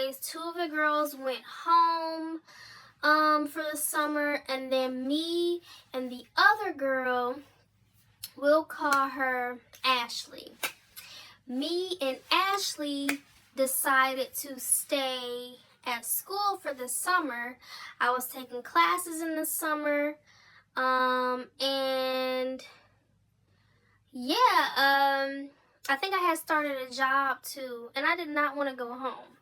anyways, 2 of the girls went home for the summer, and then me and the other girl, we'll call her Ashley. Me and Ashley decided to stay at school for the summer. I was taking classes in the summer, and yeah, I think I had started a job too, and I did not want to go home.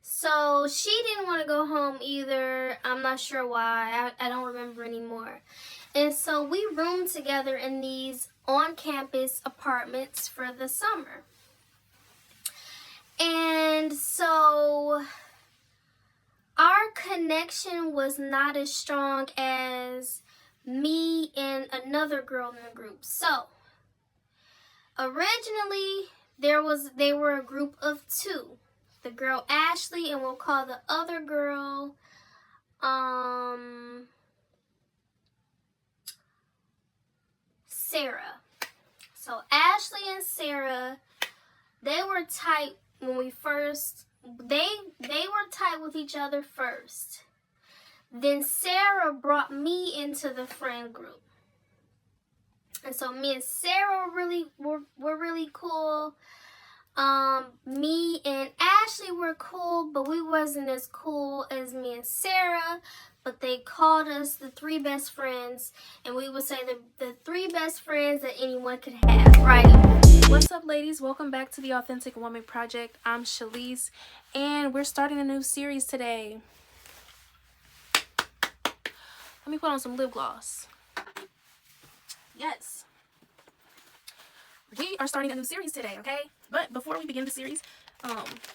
So she didn't want to go home either. I'm not sure why. I don't remember anymore. And so we roomed together in these on-campus apartments for the summer. And so our connection was not as strong as me and another girl in the group. So originally they were a group of 2. The girl Ashley, and we'll call the other girl Sarah. So Ashley and Sarah, they were tight when we first, they were tight with each other first. Then Sarah brought me into the friend group. And so me and Sarah were really cool. Me and Ashley were cool, but we wasn't as cool as me and Sarah. But they called us the 3 best friends, and we would say the 3 best friends that anyone could have, right? What's up, ladies? Welcome back to the Authentic Woman Project. I'm Shalise, and we're starting a new series today. Let me put on some lip gloss. Yes. We are starting a new series today, okay? But before we begin the series,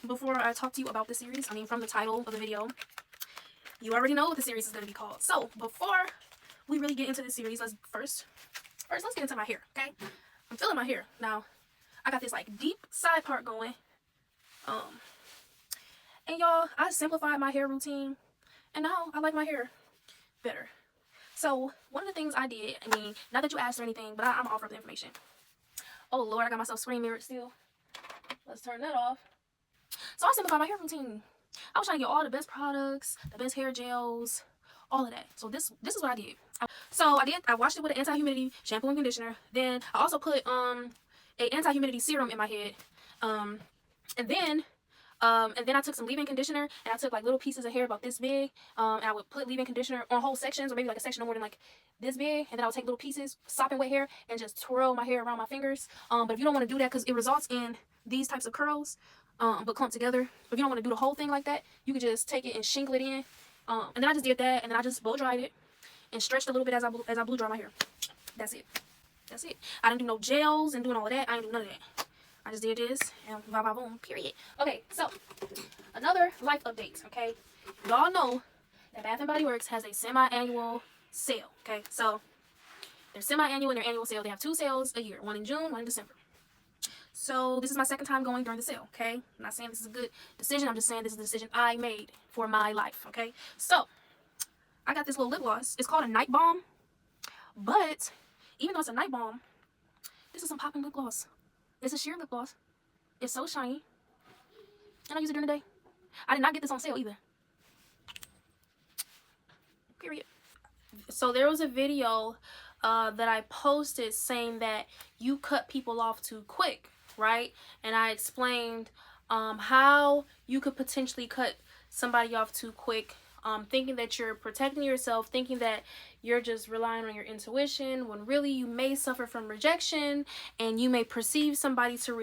before I talk to you about the series, from the title of the video, you already know what the series is going to be called. So before we really get into this series, let's get into my hair, okay? I'm feeling my hair. Now, I got this like deep side part going. And y'all, I simplified my hair routine, and now I like my hair better. So one of the things I did, not that you asked or anything, but I'm gonna offer up the information. Oh Lord, I got myself screen mirrored still. Let's turn that off. So I simplified my hair routine. I was trying to get all the best products, the best hair gels, all of that. So this is what I did. I washed it with an anti-humidity shampoo and conditioner. Then I also put a anti-humidity serum in my head. And then I took some leave-in conditioner, and I took like little pieces of hair about this big, and I would put leave-in conditioner on whole sections, or maybe like a section no more than like this big, and then I would take little pieces, sopping wet hair, and just twirl my hair around my fingers. But if you don't want to do that, because it results in these types of curls, but clumped together. If you don't want to do the whole thing like that, you could just take it and shingle it in. And then I just did that, and then I just blow dried it and stretched a little bit as I blew dry my hair. That's it. I didn't do no gels and doing all of that. I didn't do none of that. I just did this and boom, period. Okay, so another life update, okay? Y'all know that Bath & Body Works has a semi-annual sale, okay? So their semi-annual and their annual sale, they have 2 sales a year, one in June, one in December. So this is my second time going during the sale, okay? I'm not saying this is a good decision. I'm just saying this is the decision I made for my life, okay? So I got this little lip gloss. It's called a night balm. But even though it's a night balm, this is some popping lip gloss. It's a sheer lip gloss. It's so shiny. And I use it during the day. I did not get this on sale either. Period. So there was a video that I posted saying that you cut people off too quick, right? And I explained how you could potentially cut somebody off too quick, thinking that you're protecting yourself, thinking that you're just relying on your intuition, when really you may suffer from rejection, and you may perceive somebody to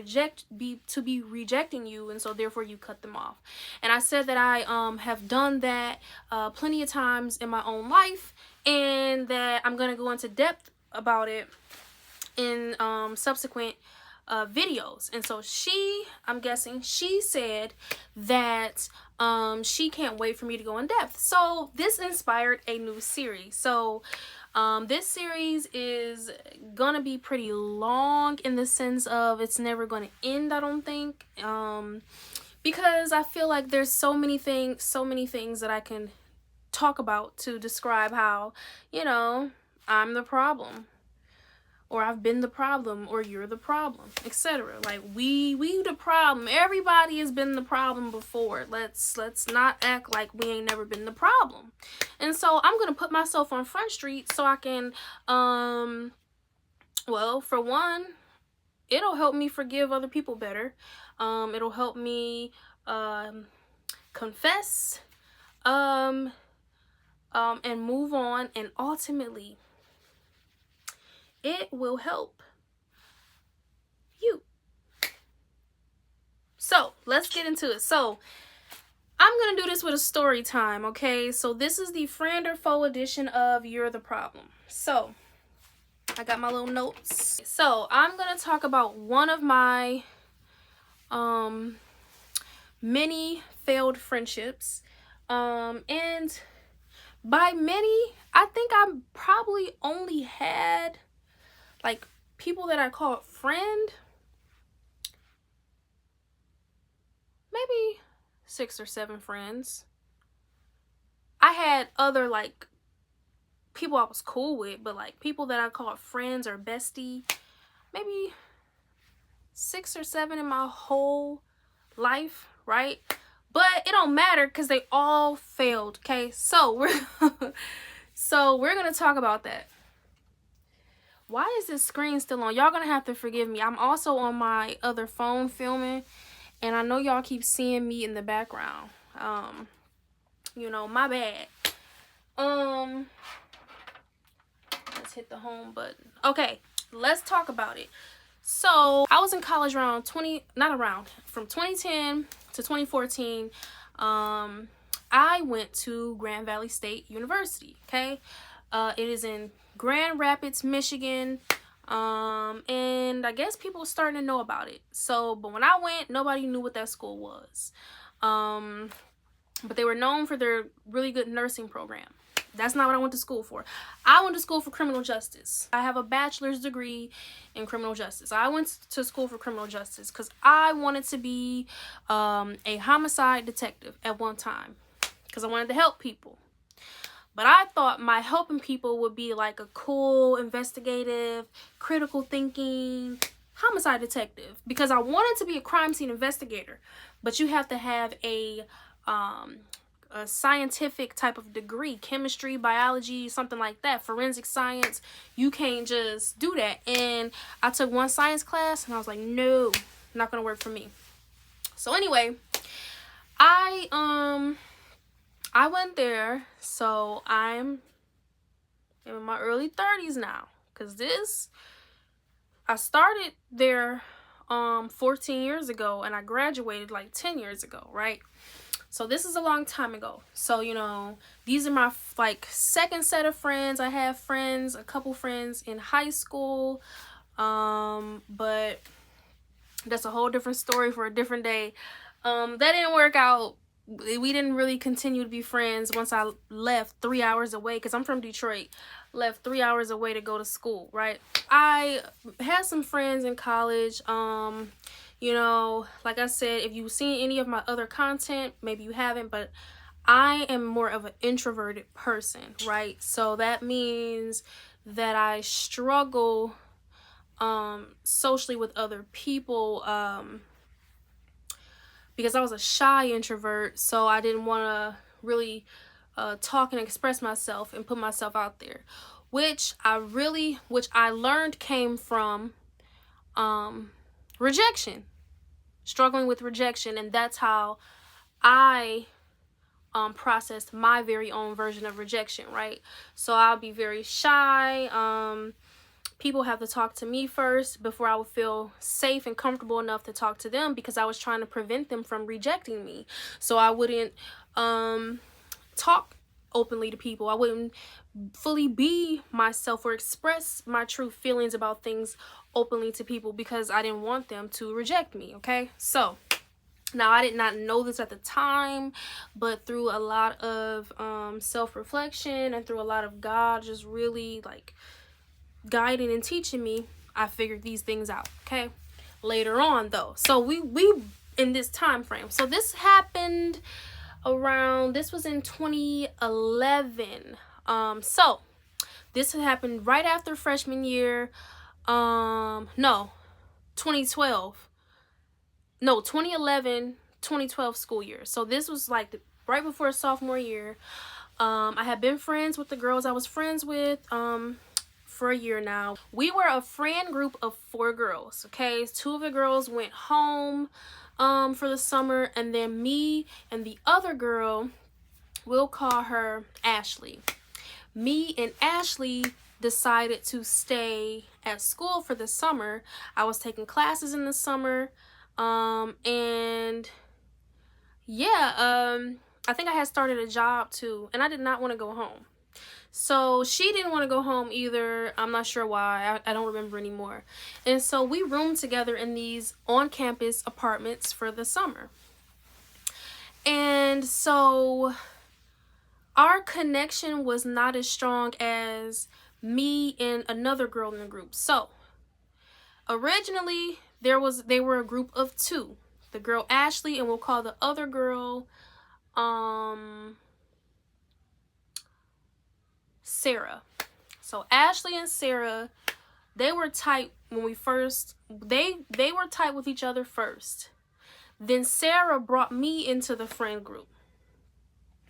be rejecting you, and so therefore you cut them off. And I said that I have done that plenty of times in my own life, and that I'm gonna go into depth about it in subsequent videos. And so I'm guessing she said that she can't wait for me to go in depth. So this inspired a new series. So this series is gonna be pretty long, in the sense of it's never gonna end, I don't think, because I feel like there's so many things that I can talk about to describe how, I'm the problem. or I've been the problem, or you're the problem, etc. Like we the problem. Everybody has been the problem before. Let's not act like we ain't never been the problem. And so I'm gonna put myself on Front Street so I can well, for one, it'll help me forgive other people better. It'll help me confess and move on, and ultimately it will help you. So let's get into it. So I'm gonna do this with a story time, okay? So this is the friend or foe edition of You're the Problem. So I got my little notes. So I'm gonna talk about one of my many failed friendships, and by many, I think I probably only had like people that I call friend, maybe 6 or 7 friends. I had other like people I was cool with, but like people that I called friends or bestie, maybe 6 or 7 in my whole life, right? But it don't matter because they all failed. Okay, so we're gonna talk about that. Why is this screen still on? Y'all gonna have to forgive me. I'm also on my other phone filming, and I know y'all keep seeing me in the background. You know, my bad. Let's hit the home button. Okay, let's talk about it. So I was in college from 2010 to 2014. I went to Grand Valley State University. Okay, it is in Grand Rapids, Michigan. And I guess people were starting to know about it. So, but when I went, nobody knew what that school was. But they were known for their really good nursing program. That's not what I went to school for. I went to school for criminal justice. I have a bachelor's degree in criminal justice. I went to school for criminal justice because I wanted to be a homicide detective at one time because I wanted to help people. But I thought my helping people would be like a cool, investigative, critical thinking homicide detective because I wanted to be a crime scene investigator. But you have to have a scientific type of degree, chemistry, biology, something like that, forensic science. You can't just do that. And I took one science class and I was like, no, not gonna work for me. So anyway, I went there. So I'm in my early 30s now, because I started there 14 years ago and I graduated like 10 years ago, right? So this is a long time ago. So, you know, these are my like second set of friends. I have friends, a couple friends in high school, but that's a whole different story for a different day. That didn't work out. We didn't really continue to be friends once I left 3 hours away, because I'm from Detroit. Left 3 hours away to go to school, right? I had some friends in college. You know, like I said, if you've seen any of my other content, maybe you haven't, but I am more of an introverted person, right? So that means that I struggle socially with other people because I was a shy introvert, so I didn't want to really talk and express myself and put myself out there, which I learned came from rejection. Struggling with rejection, and that's how I processed my very own version of rejection, right? So I'll be very shy. People have to talk to me first before I would feel safe and comfortable enough to talk to them, because I was trying to prevent them from rejecting me. So I wouldn't talk openly to people. I wouldn't fully be myself or express my true feelings about things openly to people because I didn't want them to reject me, okay? So now I did not know this at the time, but through a lot of self-reflection and through a lot of God just really like guiding and teaching me, I figured these things out, okay? Later on though. So we in this time frame. So this happened this was in 2011. So this happened right after freshman year. no, 2012. No, 2011, 2012 school year. So this was like right before sophomore year. I had been friends with the girls I was friends with for a year now. We were a friend group of 4 girls, okay? 2 of the girls went home for the summer, and then me and the other girl, we'll call her Ashley. Me and Ashley decided to stay at school for the summer. I was taking classes in the summer, and yeah, I think I had started a job too, and I did not want to go home. So she didn't want to go home either. I'm not sure why. I don't remember anymore. And so we roomed together in these on-campus apartments for the summer. And so our connection was not as strong as me and another girl in the group. So originally they were a group of 2. The girl Ashley, and we'll call the other girl Sarah. So Ashley and Sarah, they were tight when we first, they were tight with each other first. Then Sarah brought me into the friend group.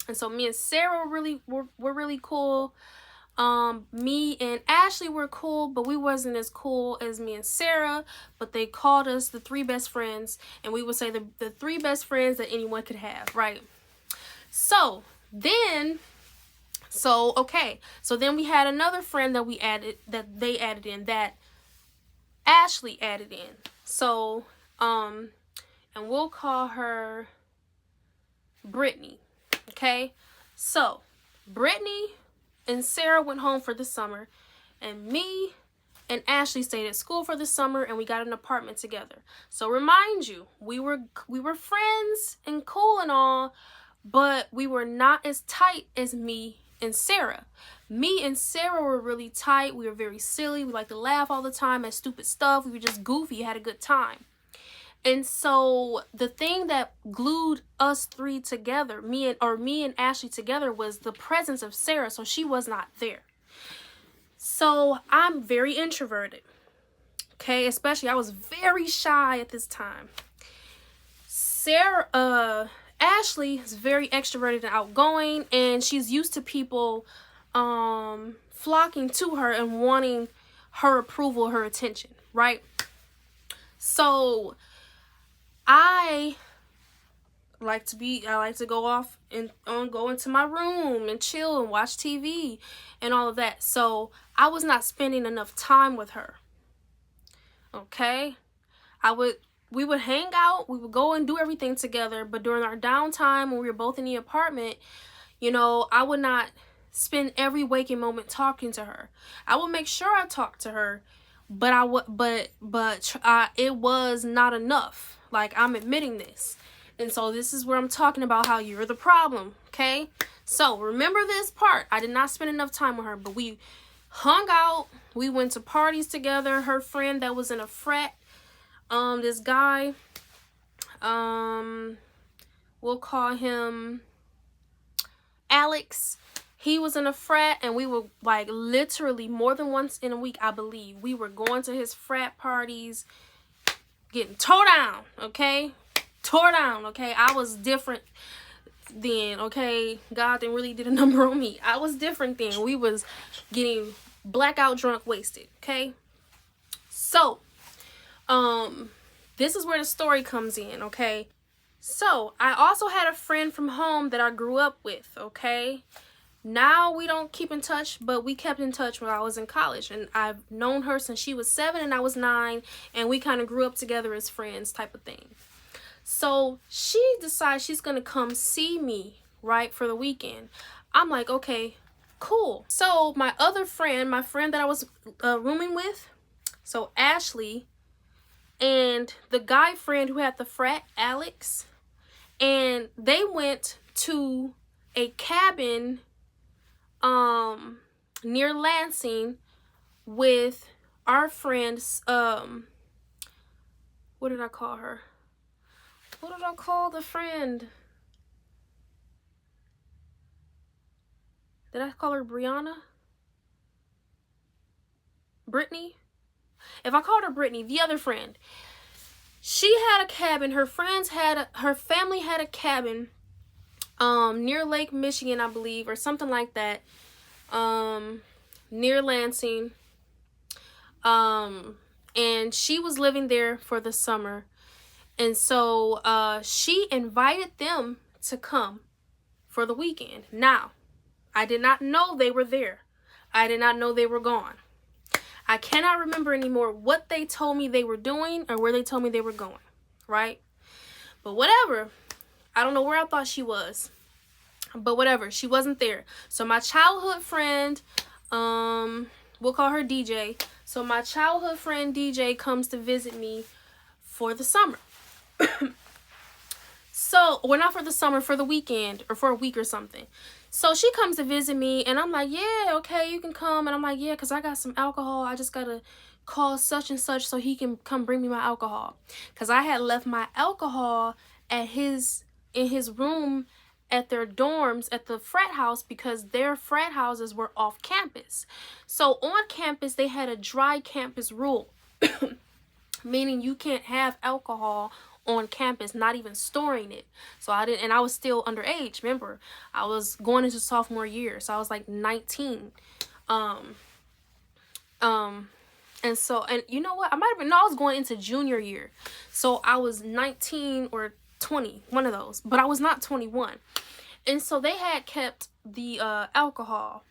And so me and Sarah were really cool. Me and Ashley were cool, but we wasn't as cool as me and Sarah, but they called us the 3 best friends, and we would say the 3 best friends that anyone could have, right? So then we had another friend that they added in, that Ashley added in. So, and we'll call her Brittany. Okay? So, Brittany and Sarah went home for the summer, and me and Ashley stayed at school for the summer, and we got an apartment together. So remind you, we were friends and cool and all, but we were not as tight as me and Sarah. Me and Sarah were really tight. We were very silly. We liked to laugh all the time at stupid stuff. We were just goofy, had a good time. And so the thing that glued us 3 together, me and Ashley together, was the presence of Sarah. So she was not there. So I'm very introverted. Okay, especially I was very shy at this time. Ashley is very extroverted and outgoing, and she's used to people flocking to her and wanting her approval, her attention, right? So I like to go off and go into my room and chill and watch TV and all of that. So I was not spending enough time with her. Okay? We would hang out, we would go and do everything together, but during our downtime when we were both in the apartment, I would not spend every waking moment talking to her. I would make sure I talked to her, but it was not enough. Like, I'm admitting this. And so this is where I'm talking about how you're the problem, okay? So remember this part. I did not spend enough time with her, but we hung out. We went to parties together. Her friend that was in a frat, this guy, we'll call him Alex. He was in a frat, and we were like literally more than once in a week, I believe. We were going to his frat parties, getting tore down, okay? Tore down, okay? I was different then, okay? God didn't really did a number on me. I was different then. We was getting blackout drunk, wasted, okay? So, this is where the story comes in, okay? So, I also had a friend from home that I grew up with, okay? Now we don't keep in touch, but we kept in touch when I was in college, and I've known her since she was 7 and I was 9, and we kind of grew up together as friends type of thing. So she decides she's gonna come see me, right, for the weekend. I'm like, okay, cool. So my other friend, my friend that I was rooming with, so Ashley, and the guy friend who had the frat, Alex, and they went to a cabin near Lansing with our friends. What did I call her? What did I call the friend? Did I call her Brianna? Brittany? If I called her Brittany, the other friend, she had a cabin. Her family had a cabin near Lake Michigan, I believe, or something like that, near Lansing. And she was living there for the summer. And so she invited them to come for the weekend. Now, I did not know they were there. I did not know they were gone. I cannot remember anymore what they told me they were doing or where they told me they were going, right? But whatever. I don't know where I thought she was. But whatever. She wasn't there. So my childhood friend, we'll call her DJ. So my childhood friend DJ comes to visit me for the summer. So, well, not for the summer, for the weekend or for a week or something. So she comes to visit me and I'm like, yeah, okay, you can come. And I'm like, yeah, because I got some alcohol. I just got to call such and such so he can come bring me my alcohol. Because I had left my alcohol in his room at their dorms at the frat house because their frat houses were off campus. So on campus, they had a dry campus rule, meaning you can't have alcohol on campus, not even storing it. So I didn't, and I was still underage. Remember, I was going into sophomore year, so I was like 19. And so, and you know what? I was going into junior year. So I was 19 or 20, one of those, but I was not 21. And so they had kept the alcohol.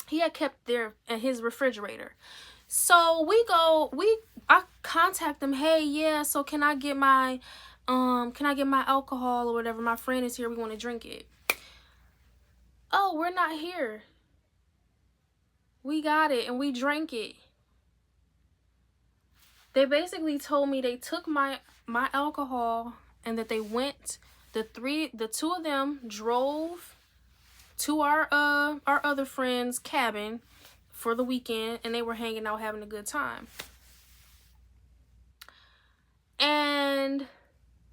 He had kept there in his refrigerator. So I contact them. Hey, yeah, so can I get my alcohol or whatever? My friend is here. We want to drink it. Oh, we're not here. We got it and we drank it. They basically told me they took my alcohol and that they went, the two of them drove to our other friend's cabin for the weekend and they were hanging out having a good time. And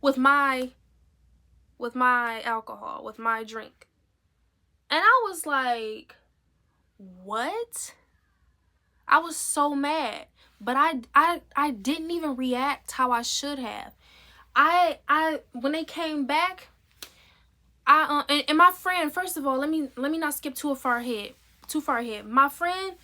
with my alcohol, with my drink. And I was like, what? I was so mad. But I didn't even react how I should have. When they came back, and my friend, first of all, let me not skip too far ahead. My friend,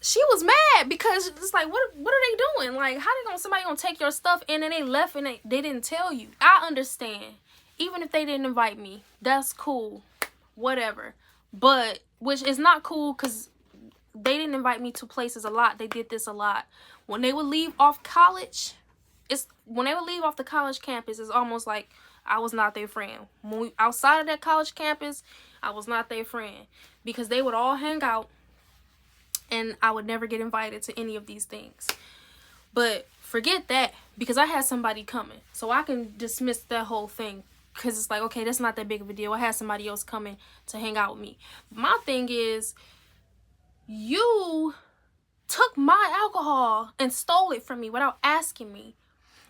she was mad because it's like, what are they doing? Like, how somebody gonna take your stuff and then they left and they didn't tell you? I understand. Even if they didn't invite me, that's cool. Whatever. But, which is not cool because they didn't invite me to places a lot. They did this a lot. When they would leave off college, the college campus, it's almost like I was not their friend. Outside of that college campus, I was not their friend because they would all hang out and I would never get invited to any of these things. But forget that because I had somebody coming. So I can dismiss that whole thing because it's like, okay, that's not that big of a deal. I had somebody else coming to hang out with me. My thing is, you took my alcohol and stole it from me without asking me.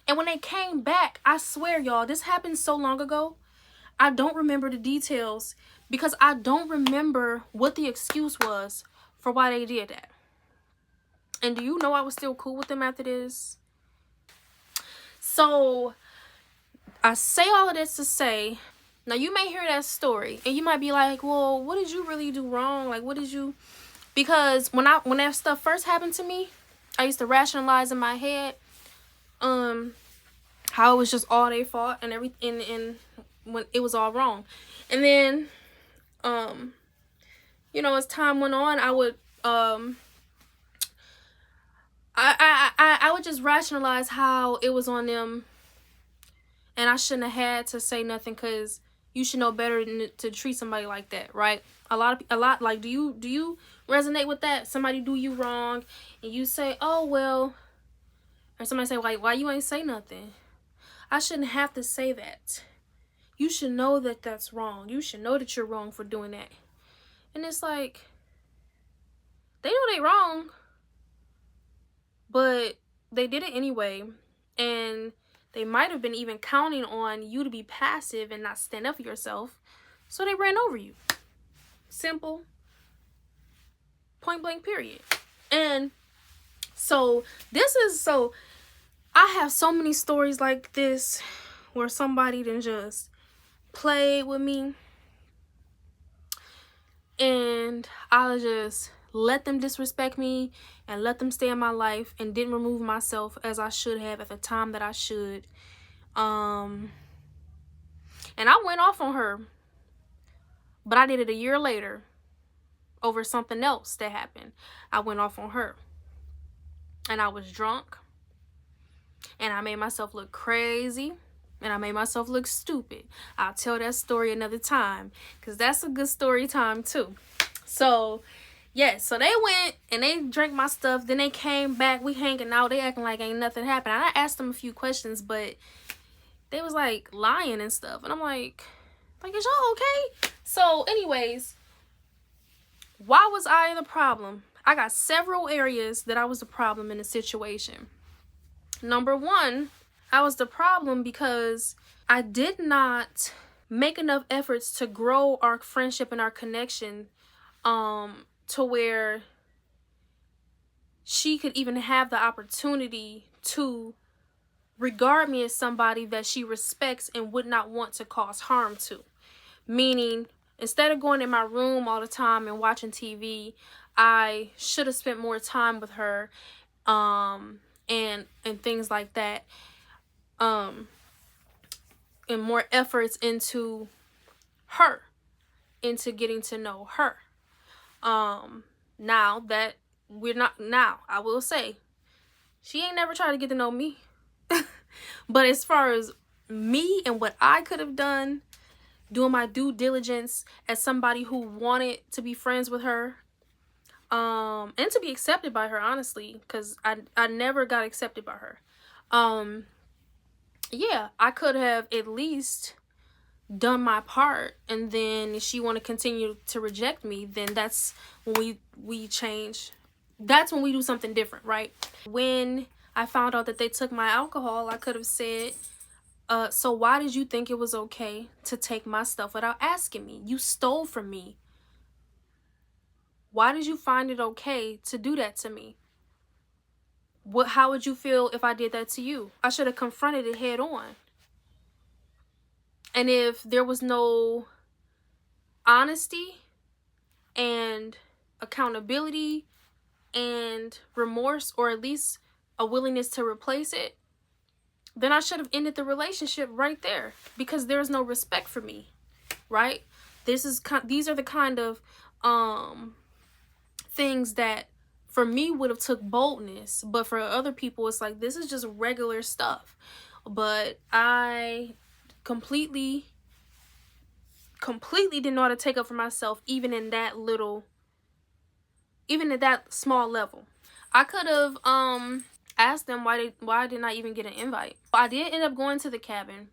And when they came back, I swear, y'all, this happened so long ago. I don't remember the details because I don't remember what the excuse was for why they did that. And do you know I was still cool with them after this? So I say all of this to say, now you may hear that story and you might be like, well, what did you really do wrong? Like, what did you... Because when that stuff first happened to me, I used to rationalize in my head how it was just all their fault and everything, and when it was all wrong. And then as time went on, I would I would just rationalize how it was on them and I shouldn't have had to say nothing because you should know better than to treat somebody like that, right? A lot like, do you resonate with that? Somebody do you wrong and you say, oh well, or somebody say, like, why you ain't say nothing? I shouldn't have to say that. You should know that that's wrong. You should know that you're wrong for doing that. And it's like, they know they wrong, but they did it anyway. And they might have been even counting on you to be passive and not stand up for yourself. So they ran over you. Simple. Point blank period. And So I have so many stories like this where somebody then just played with me and I just let them disrespect me and let them stay in my life and didn't remove myself as I should have at the time that I should. And I went off on her, but I did it a year later over something else that happened. I went off on her and I was drunk and I made myself look crazy and I made myself look stupid. I'll tell that story another time because that's a good story time too. So yes, so they went and they drank my stuff. Then they came back. We hanging out. They acting like ain't nothing happened. I asked them a few questions, but they was like lying and stuff. And I'm like, is y'all okay? So anyways, why was I the problem? I got several areas that I was the problem in the situation. Number one, I was the problem because I did not make enough efforts to grow our friendship and our connection to where she could even have the opportunity to regard me as somebody that she respects and would not want to cause harm to. Meaning, instead of going in my room all the time and watching TV, I should have spent more time with her and things like that. And more efforts into her, into getting to know her. Now that we're not, now I will say she ain't never tried to get to know me. But as far as me and what I could have done, doing my due diligence as somebody who wanted to be friends with her, and to be accepted by her, honestly, because I never got accepted by her. Yeah, I could have at least done my part, and then if she want to continue to reject me, then that's when we change. That's when we do something different, right? When I found out that they took my alcohol, I could have said, so why did you think it was okay to take my stuff without asking me? You stole from me. Why did you find it okay to do that to me? How would you feel if I did that to you? I should have confronted it head on. And if there was no honesty and accountability and remorse, or at least a willingness to replace it, then I should have ended the relationship right there, because there's no respect for me, right? These are the kind of things that for me would have took boldness, but for other people it's like this is just regular stuff. But I completely didn't know how to take up for myself, even in that small level. I could have asked them why didn't I even get an invite. I did end up going to the cabin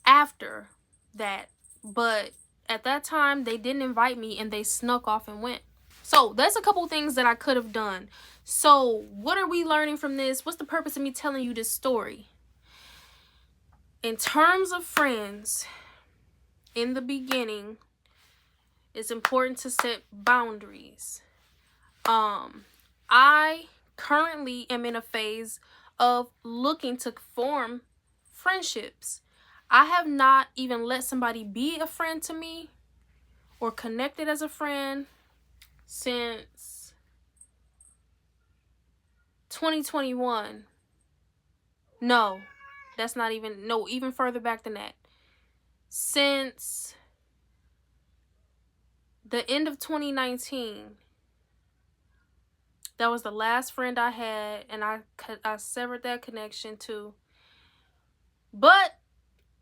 after that, but at that time they didn't invite me and they snuck off and went. So there's a couple things that I could have done. So what are we learning from this? What's the purpose of me telling you this story? In terms of friends, in the beginning, it's important to set boundaries. I currently am in a phase of looking to form friendships. I have not even let somebody be a friend to me or connected as a friend since 2021. No, that's not even, no, even further back than that. Since the end of 2019. That was the last friend I had, and I severed that connection too. But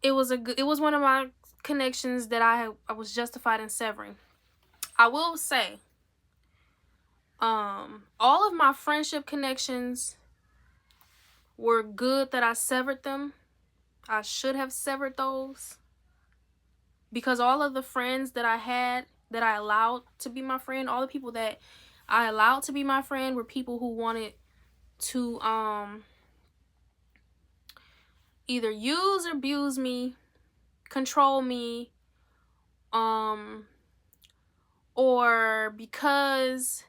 it was one of my connections that I was justified in severing. I will say, all of my friendship connections were good that I severed them. I should have severed those, because all of the friends that I had, that I allowed to be my friend, all the people that I allowed to be my friend were people who wanted to either use or abuse me, control me, or because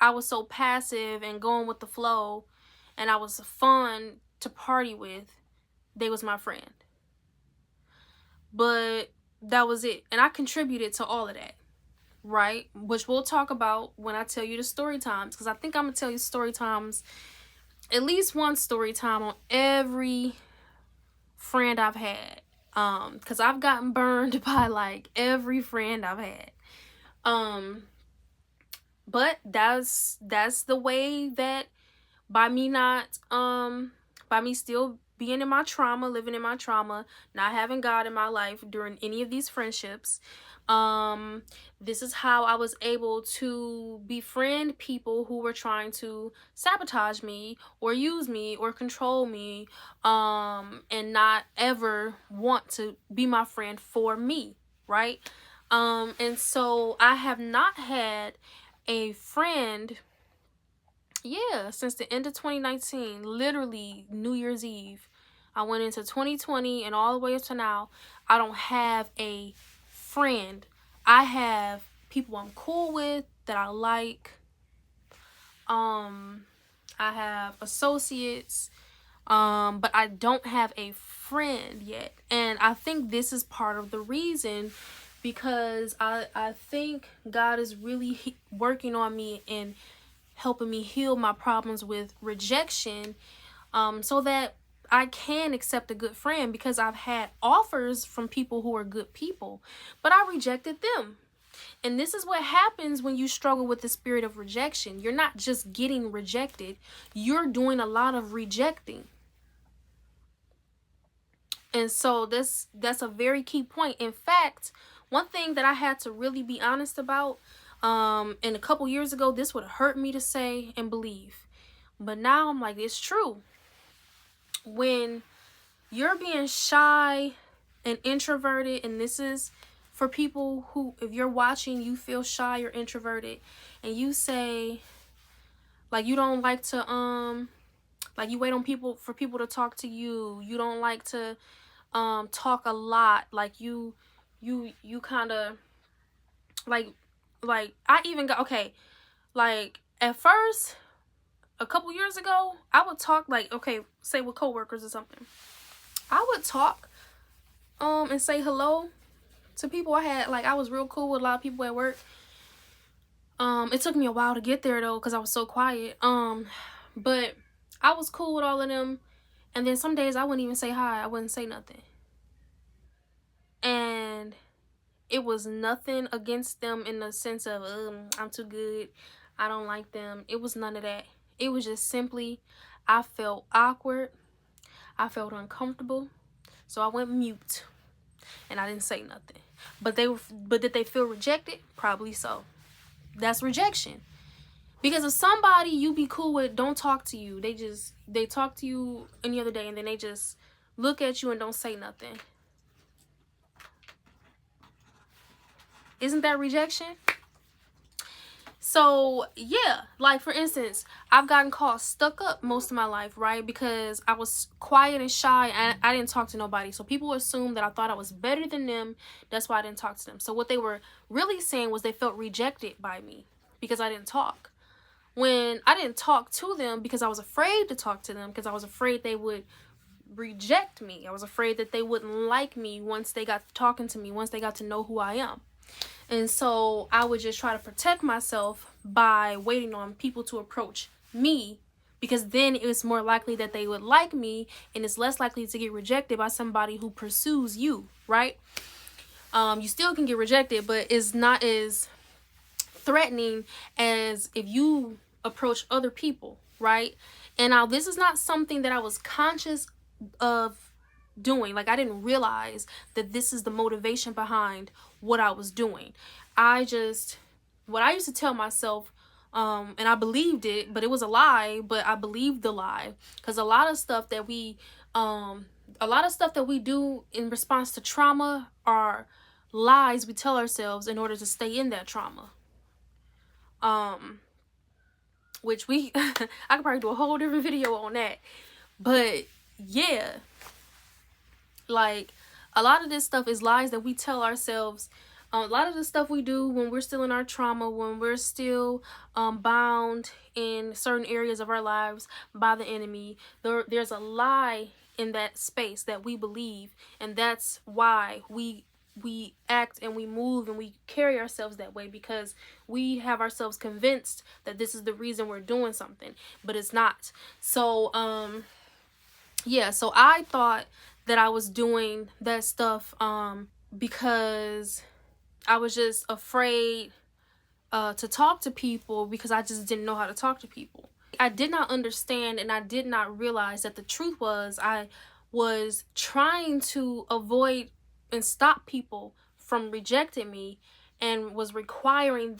I was so passive and going with the flow, and I was fun to party with, they was my friend. But that was it. And I contributed to all of that, right? Which we'll talk about when I tell you the story times, because I think I'm going to tell you story times, at least one story time on every friend I've had. Because I've gotten burned by like every friend I've had. But that's the way that by me still being in my trauma, living in my trauma, not having God in my life during any of these friendships, this is how I was able to befriend people who were trying to sabotage me or use me or control me, and not ever want to be my friend for me, right? And so I have not had a friend, since the end of 2019, literally New Year's Eve. I went into 2020 and all the way up to now, I don't have a friend. I have people I'm cool with that I like. I have associates, but I don't have a friend yet. And I think this is part of the reason, because I think God is really working on me and helping me heal my problems with rejection, so that I can accept a good friend, because I've had offers from people who are good people, but I rejected them. And this is what happens when you struggle with the spirit of rejection. You're not just getting rejected, you're doing a lot of rejecting. And so that's a very key point. In fact, one thing that I had to really be honest about, and a couple years ago, this would hurt me to say and believe, but now I'm like, it's true. When you're being shy and introverted, and this is for people who, if you're watching, you feel shy or introverted, and you say, like, you don't like to, like, you wait on for people to talk to you. You don't like to, talk a lot. Like, you kind of, like, I even got, okay, like, at first, a couple years ago, I would talk, like, okay, say with coworkers or something. I would talk, and say hello to people. I was real cool with a lot of people at work. It took me a while to get there, though, because I was so quiet. But I was cool with all of them. And then some days I wouldn't even say hi. I wouldn't say nothing. And it was nothing against them in the sense of, I'm too good, I don't like them. It was none of that. It was just simply, I felt awkward, I felt uncomfortable, so I went mute and I didn't say nothing. But did they feel rejected? Probably so. That's rejection. Because if somebody you be cool with don't talk to you, they talk to you any other day, and then they just look at you and don't say nothing, isn't that rejection? So yeah, like, for instance, I've gotten called stuck up most of my life, right? Because I was quiet and shy and I didn't talk to nobody. So people assumed that I thought I was better than them. That's why I didn't talk to them. So what they were really saying was they felt rejected by me because I didn't talk. When I didn't talk to them because I was afraid to talk to them, because I was afraid they would reject me. I was afraid that they wouldn't like me once they got talking to me, once they got to know who I am. And so I would just try to protect myself by waiting on people to approach me, because then it's more likely that they would like me, and it's less likely to get rejected by somebody who pursues you, right? You still can get rejected, but it's not as threatening as if you approach other people, right? And now this is not something that I was conscious of doing. Like, I didn't realize that this is the motivation behind what I was doing. What I used to tell myself, and I believed it, but it was a lie, but I believed the lie, because a lot of stuff that we do in response to trauma are lies we tell ourselves in order to stay in that trauma. Which I could probably do a whole different video on that. But yeah, like, a lot of this stuff is lies that we tell ourselves, A lot of the stuff we do when we're still in our trauma, when we're still bound in certain areas of our lives by the enemy, there's a lie in that space that we believe, and that's why we act and we move and we carry ourselves that way, because we have ourselves convinced that this is the reason we're doing something, but it's not. So yeah, so I thought that I was doing that stuff because I was just afraid to talk to people, because I just didn't know how to talk to people. I did not understand, and I did not realize that the truth was I was trying to avoid and stop people from rejecting me, and was requiring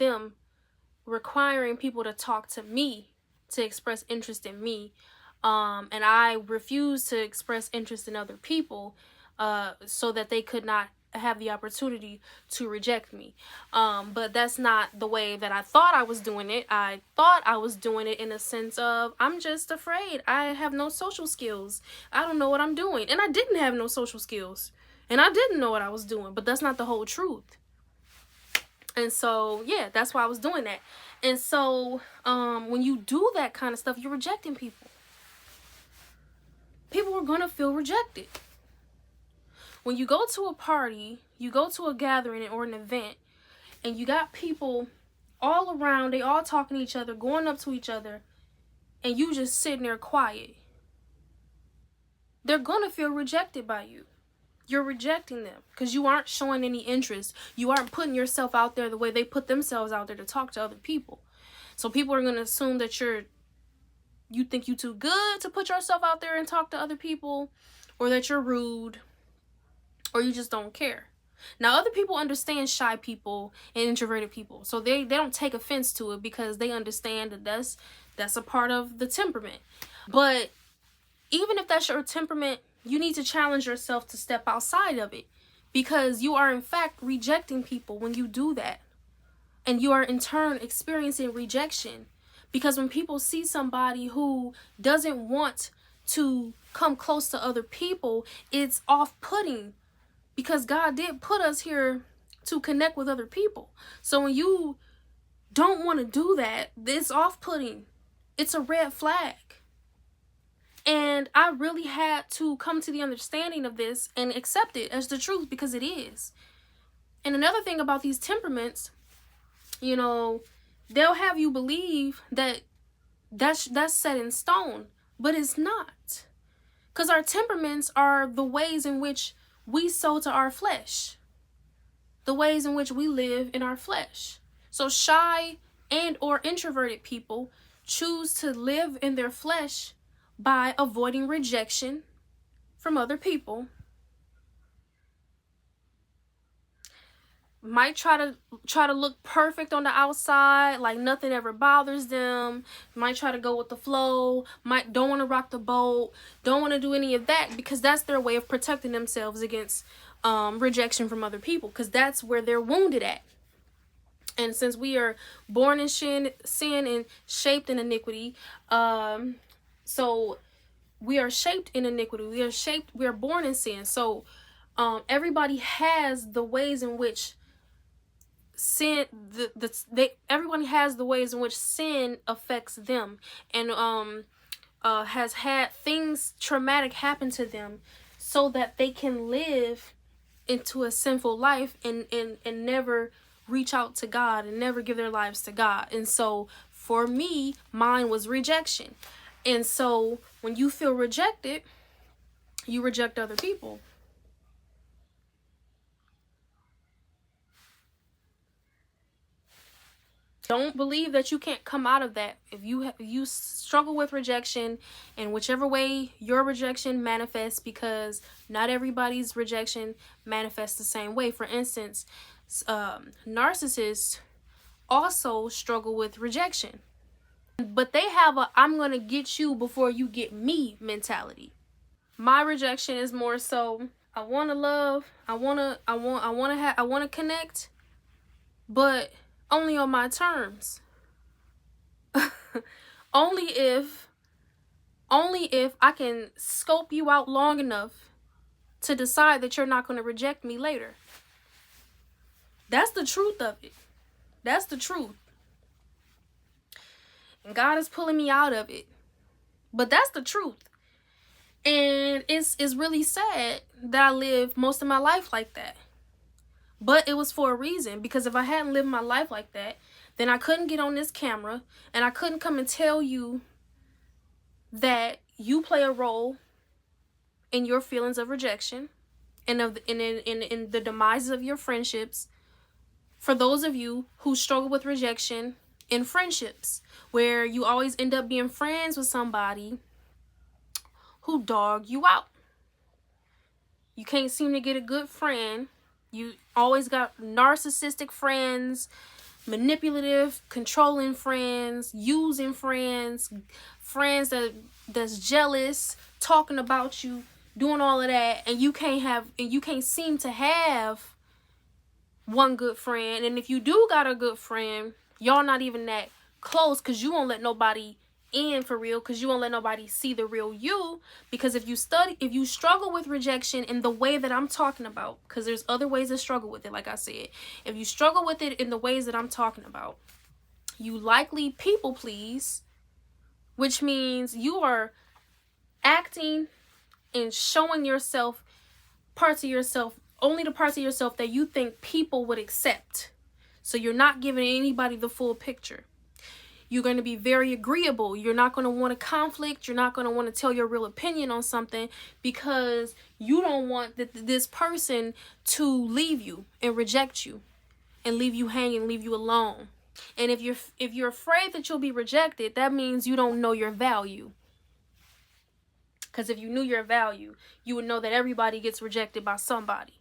people to talk to me, to express interest in me. And I refused to express interest in other people so that they could not have the opportunity to reject me. But that's not the way that I thought I was doing it. I thought I was doing it in a sense of, I'm just afraid. I have no social skills. I don't know what I'm doing. And I didn't have no social skills. And I didn't know what I was doing. But that's not the whole truth. And so, yeah, that's why I was doing that. And so, when you do that kind of stuff, you're rejecting people. People are gonna feel rejected. When you go to a party, you go to a gathering or an event, and you got people all around, they all talking to each other, going up to each other, and you just sitting there quiet. They're gonna feel rejected by you. You're rejecting them because you aren't showing any interest. You aren't putting yourself out there the way they put themselves out there to talk to other people. So people are going to assume that you think you too good to put yourself out there and talk to other people, or that you're rude, or you just don't care. Now, other people understand shy people and introverted people, so they don't take offense to it, because they understand that that's a part of the temperament. But even if that's your temperament, you need to challenge yourself to step outside of it, because you are in fact rejecting people when you do that. And you are in turn experiencing rejection, because when people see somebody who doesn't want to come close to other people, it's off-putting, because God did put us here to connect with other people. So when you don't want to do that, it's off-putting. It's a red flag. And I really had to come to the understanding of this and accept it as the truth, because it is. And another thing about these temperaments, they'll have you believe that that's set in stone, but it's not. Because our temperaments are the ways in which we sow to our flesh, the ways in which we live in our flesh. So shy and or introverted people choose to live in their flesh by avoiding rejection from other people. Might try to look perfect on the outside, like nothing ever bothers them. Might try to go with the flow. Don't want to rock the boat. Don't want to do any of that, because that's their way of protecting themselves against rejection from other people, because that's where they're wounded at. And since we are born in sin and shaped in iniquity, so we are shaped in iniquity. We are born in sin. So everybody has the ways in which sin everyone has the ways in which sin affects them, and has had things traumatic happen to them, so that they can live into a sinful life and never reach out to God and never give their lives to God. And so for me, mine was rejection. And so when you feel rejected, you reject other people. Don't believe that you can't come out of that. If you struggle with rejection, and whichever way your rejection manifests, because not everybody's rejection manifests the same way. For instance, narcissists also struggle with rejection, but they have a "I'm gonna get you before you get me" mentality. My rejection is more so, I want to love, I want to connect, but only on my terms. only if I can scope you out long enough to decide that you're not going to reject me later. That's the truth of it. That's the truth. And God is pulling me out of it. But that's the truth. And it's really sad that I lived most of my life like that. But it was for a reason, because if I hadn't lived my life like that, then I couldn't get on this camera and I couldn't come and tell you that you play a role in your feelings of rejection and in the demise of your friendships. For those of you who struggle with rejection in friendships, where you always end up being friends with somebody who dog you out. You can't seem to get a good friend. You always got narcissistic friends, manipulative, controlling friends, using friends, friends that's jealous, talking about you, doing all of that, and you can't seem to have one good friend. And if you do got a good friend, y'all not even that close, because you won't let nobody in for real, because you won't let nobody see the real you. Because if you struggle with rejection in the way that I'm talking about, because there's other ways to struggle with it, like I said, if you struggle with it in the ways that I'm talking about, you likely people please, which means you are acting and showing yourself parts of yourself, only the parts of yourself that you think people would accept. So you're not giving anybody the full picture. You're going to be very agreeable. You're not going to want a conflict. You're not going to want to tell your real opinion on something, because you don't want this person to leave you and reject you and leave you hanging, leave you alone. And if you're afraid that you'll be rejected, that means you don't know your value. Because if you knew your value, you would know that everybody gets rejected by somebody.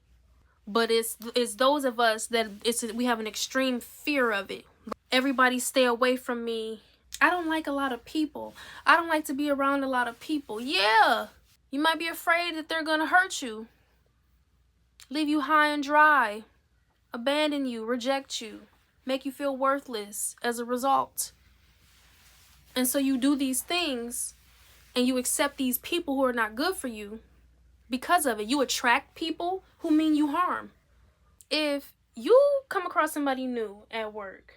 But it's those of us that we have an extreme fear of it. Everybody stay away from me. I don't like a lot of people. I don't like to be around a lot of people. Yeah, you might be afraid that they're gonna hurt you, leave you high and dry, abandon you, reject you, make you feel worthless as a result. And so you do these things and you accept these people who are not good for you because of it. You attract people who mean you harm. If you come across somebody new at work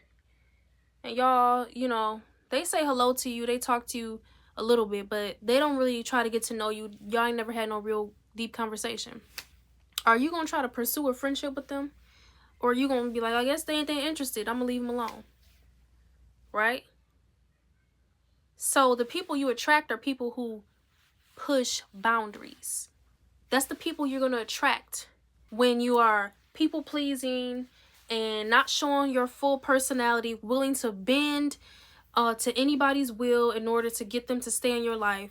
and y'all, they say hello to you, they talk to you a little bit, but they don't really try to get to know you. Y'all ain't never had no real deep conversation. Are you going to try to pursue a friendship with them? Or are you going to be like, I guess they ain't that interested, I'm going to leave them alone? Right? So the people you attract are people who push boundaries. That's the people you're going to attract when you are people pleasing and not showing your full personality, willing to bend to anybody's will in order to get them to stay in your life.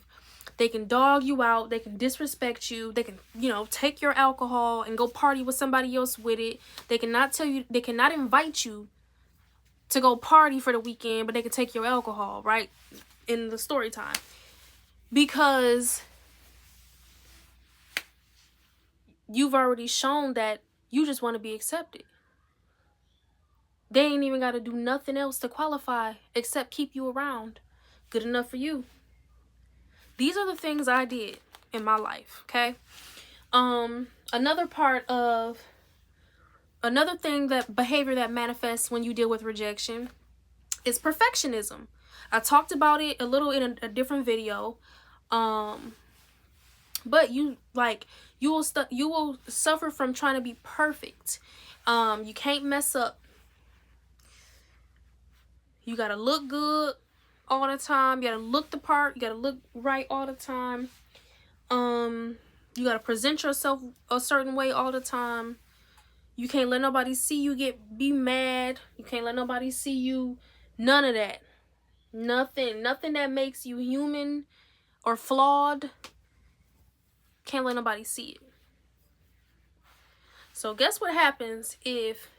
They can dog you out, they can disrespect you, they can, take your alcohol and go party with somebody else with it. They cannot invite you to go party for the weekend, but they can take your alcohol, right? In the story time. Because you've already shown that you just want to be accepted. They ain't even got to do nothing else to qualify except keep you around. Good enough for you. These are the things I did in my life, okay? Another behavior that manifests when you deal with rejection is perfectionism. I talked about it a little in a different video. But you will suffer from trying to be perfect. You can't mess up. You gotta look good all the time. You gotta look the part. You gotta look right all the time. You gotta present yourself a certain way all the time. You can't let nobody see you be mad. You can't let nobody see you. None of that. Nothing that makes you human or flawed. Can't let nobody see it. So guess what happens if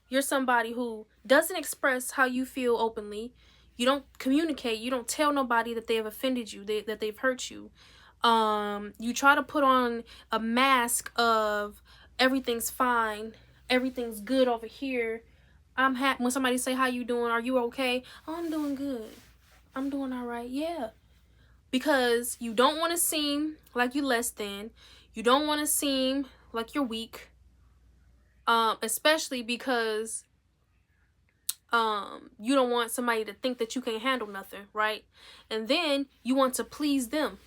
you're somebody who doesn't express how you feel openly. You don't communicate. You don't tell nobody that they have offended you, that they've hurt you. You try to put on a mask of everything's fine, everything's good over here. I'm happy. When somebody say, how you doing? Are you okay? Oh, I'm doing good. I'm doing all right. Yeah. Because you don't want to seem like you're less than. You don't want to seem like you're weak. especially because you don't want somebody to think that you can't handle nothing, right? And then you want to please them.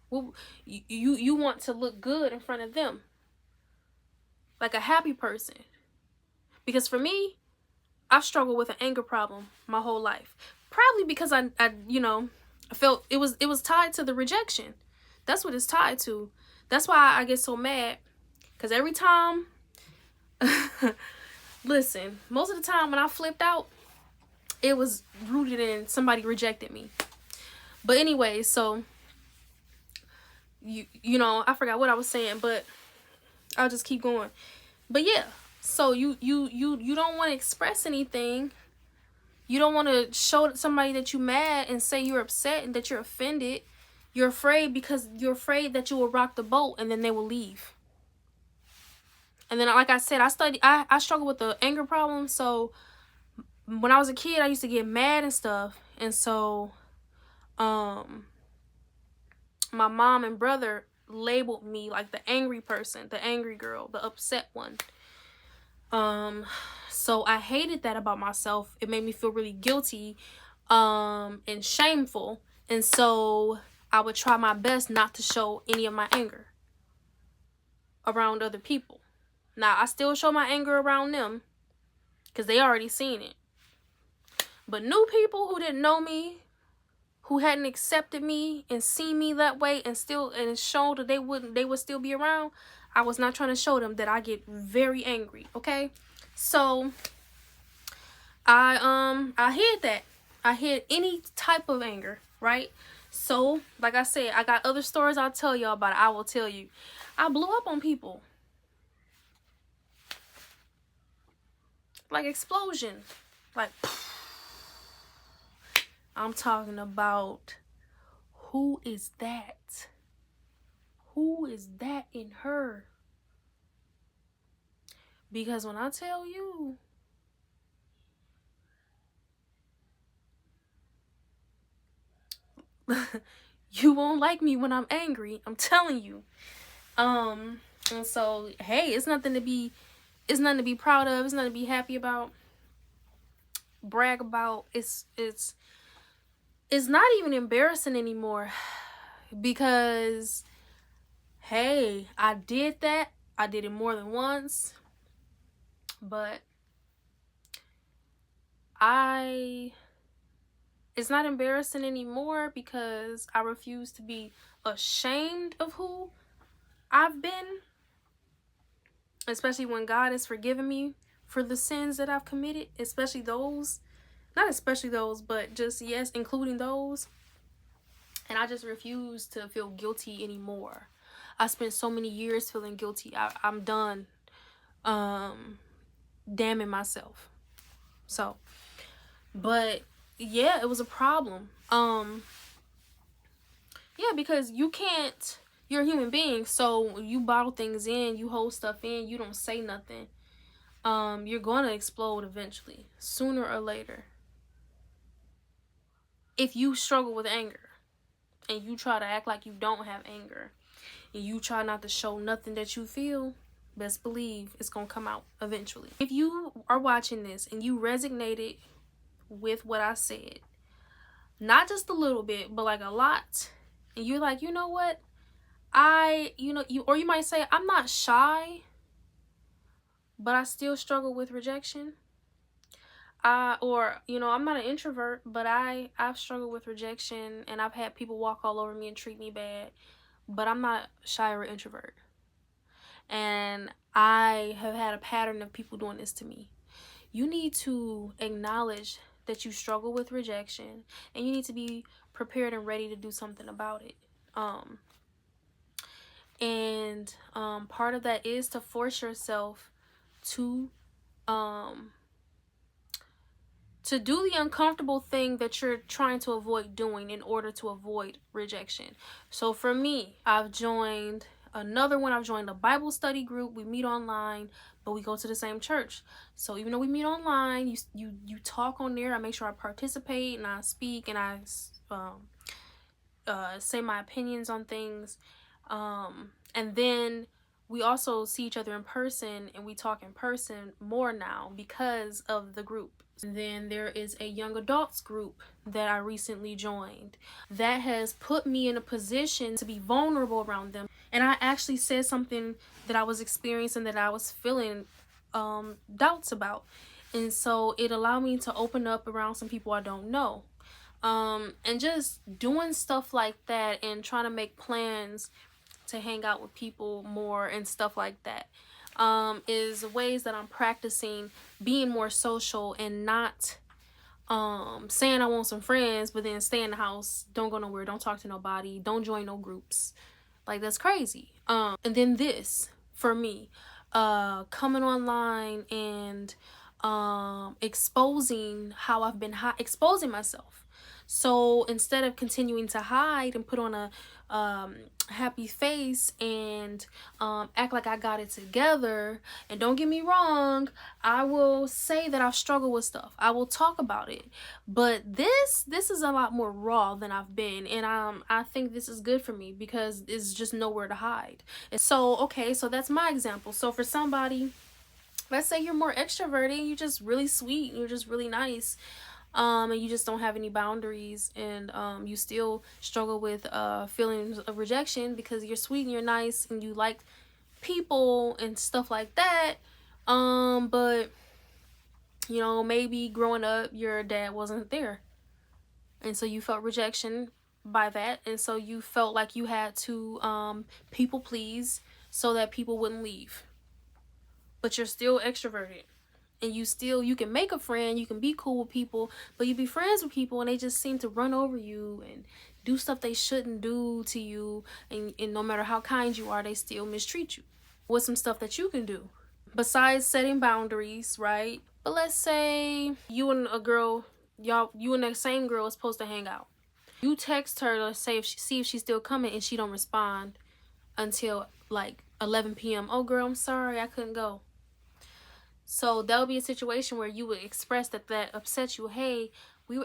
Well, you want to look good in front of them, like a happy person. Because for me, I've struggled with an anger problem my whole life. Probably because I I felt it was tied to the rejection. That's what it's tied to. That's why I get so mad. Because every time, listen, most of the time when I flipped out, it was rooted in somebody rejected me. But anyway, so you know, I forgot what I was saying, but I'll just keep going. But yeah, so you don't want to express anything. You don't want to show somebody that you're mad and say you're upset and that you're offended. You're afraid because you're afraid that you will rock the boat and then they will leave. And then, like I said, I struggle with the anger problem. So when I was a kid, I used to get mad and stuff. And so my mom and brother labeled me like the angry person, the angry girl, the upset one. So I hated that about myself. It made me feel really guilty and shameful. And so I would try my best not to show any of my anger around other people. Now, I still show my anger around them because they already seen it. But new people who didn't know me, who hadn't accepted me and seen me that way and showed that they would still be around, I was not trying to show them that I get very angry, okay? So I hid that. I hid any type of anger, right? So, like I said, I got other stories I'll tell y'all about. I will tell you. I blew up on people. Like explosion. Like, I'm talking about, who is that? Who is that in her? Because when I tell you, you won't like me when I'm angry. I'm telling you. And so, hey, it's nothing to be proud of. It's nothing to be happy about. Brag about. It's not even embarrassing anymore. Because, hey, I did that. I did it more than once. But it's not embarrassing anymore because I refuse to be ashamed of who I've been. Especially when God has forgiven me for the sins that I've committed. Especially those. Not especially those, but just, yes, including those. And I just refuse to feel guilty anymore. I spent so many years feeling guilty. I'm done damning myself. So, but yeah, it was a problem. Yeah, because you're a human being, so you bottle things in, you hold stuff in, you don't say nothing. You're gonna explode eventually, sooner or later. If you struggle with anger and you try to act like you don't have anger and you try not to show nothing that you feel, best believe it's gonna come out eventually. If you are watching this and you resonated with what I said, not just a little bit, but like a lot, and you're like, you know what, you might say, I'm not shy, but I still struggle with rejection. I'm not an introvert, but I've struggled with rejection and I've had people walk all over me and treat me bad, but I'm not shy or introvert. And I have had a pattern of people doing this to me. You need to acknowledge that you struggle with rejection and you need to be prepared and ready to do something about it. Part of that is to force yourself to do the uncomfortable thing that you're trying to avoid doing in order to avoid rejection. So for me, I've joined another one. I've joined a Bible study group. We meet online, but we go to the same church. So even though we meet online, you talk on there. I make sure I participate and I speak and I say my opinions on things. And then we also see each other in person and we talk in person more now because of the group. And then there is a young adults group that I recently joined that has put me in a position to be vulnerable around them. And I actually said something that I was experiencing, that I was feeling doubts about. And so it allowed me to open up around some people I don't know. And just doing stuff like that and trying to make plans to hang out with people more and stuff like that is ways that I'm practicing being more social and not saying I want some friends but then stay in the house, don't go nowhere, don't talk to nobody, don't join no groups. Like, that's crazy. And then this for me, coming online and exposing how I've been exposing myself. So instead of continuing to hide and put on a happy face and act like I got it together, and don't get me wrong, I will say that I've struggled with stuff, I will talk about it, but this is a lot more raw than I've been, and I think this is good for me because it's just nowhere to hide. And so, okay, so that's my example. So for somebody, let's say you're more extroverted, you're just really sweet, you're just really nice, and you just don't have any boundaries, and you still struggle with feelings of rejection because you're sweet and you're nice and you like people and stuff like that, but you know, maybe growing up your dad wasn't there, and so you felt rejection by that, and so you felt like you had to people please so that people wouldn't leave, but you're still extroverted. And you can make a friend, you can be cool with people, but you be friends with people and they just seem to run over you and do stuff they shouldn't do to you, and no matter how kind you are, they still mistreat you. What's some stuff that you can do besides setting boundaries, right? But let's say you and a girl, you and that same girl is supposed to hang out. You text her to see if she's still coming, and she don't respond until like 11 p.m. Oh girl, I'm sorry, I couldn't go. So that'll be a situation where you would express that upsets you. Hey,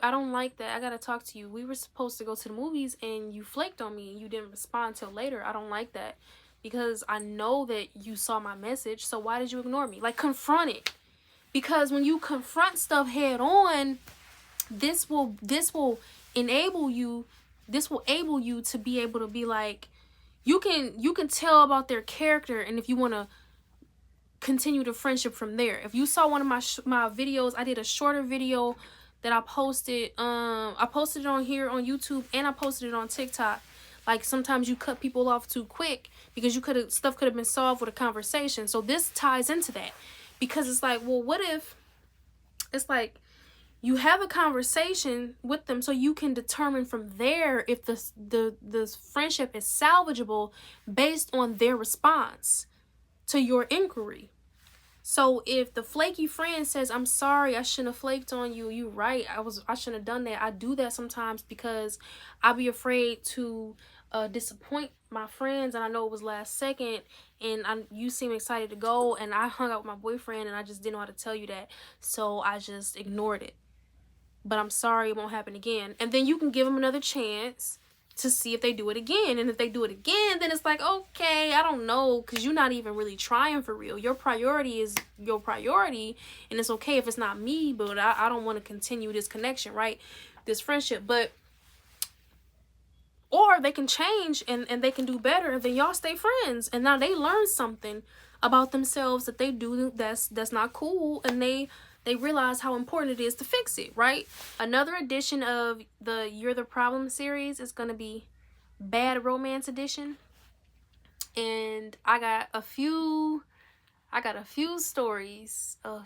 I don't like that. I gotta talk to you. We were supposed to go to the movies and you flaked on me and you didn't respond till later. I don't like that because I know that you saw my message. So why did you ignore me? Like, confront it. Because when you confront stuff head on, this will able you to be able to be like, you can tell about their character, and if you want to continue the friendship from there. If you saw one of my videos, I did a shorter video that I posted. I posted it on here on YouTube, and I posted it on TikTok. Like, sometimes you cut people off too quick because stuff could have been solved with a conversation. So this ties into that, because it's like, well, what if it's like you have a conversation with them so you can determine from there if the friendship is salvageable based on their response to your inquiry. So if the flaky friend says, I'm sorry, I shouldn't have flaked on you, you right, I shouldn't have done that. I do that sometimes because I be afraid to disappoint my friends, and I know it was last second, and you seem excited to go, and I hung out with my boyfriend and I just didn't know how to tell you that, so I just ignored it. But I'm sorry, it won't happen again. And then you can give them another chance to see if they do it again. And if they do it again, then it's like, okay, I don't know, because you're not even really trying for real. Your priority is your priority, and it's okay if it's not me, but I don't want to continue this connection, right? This friendship. But or they can change and they can do better, then y'all stay friends, and now they learn something about themselves that they do that's not cool, and they realize how important it is to fix it, right? Another edition of the You're the Problem series is going to be Bad Romance Edition. And I got a few stories. Talk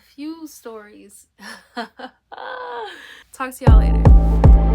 to y'all later.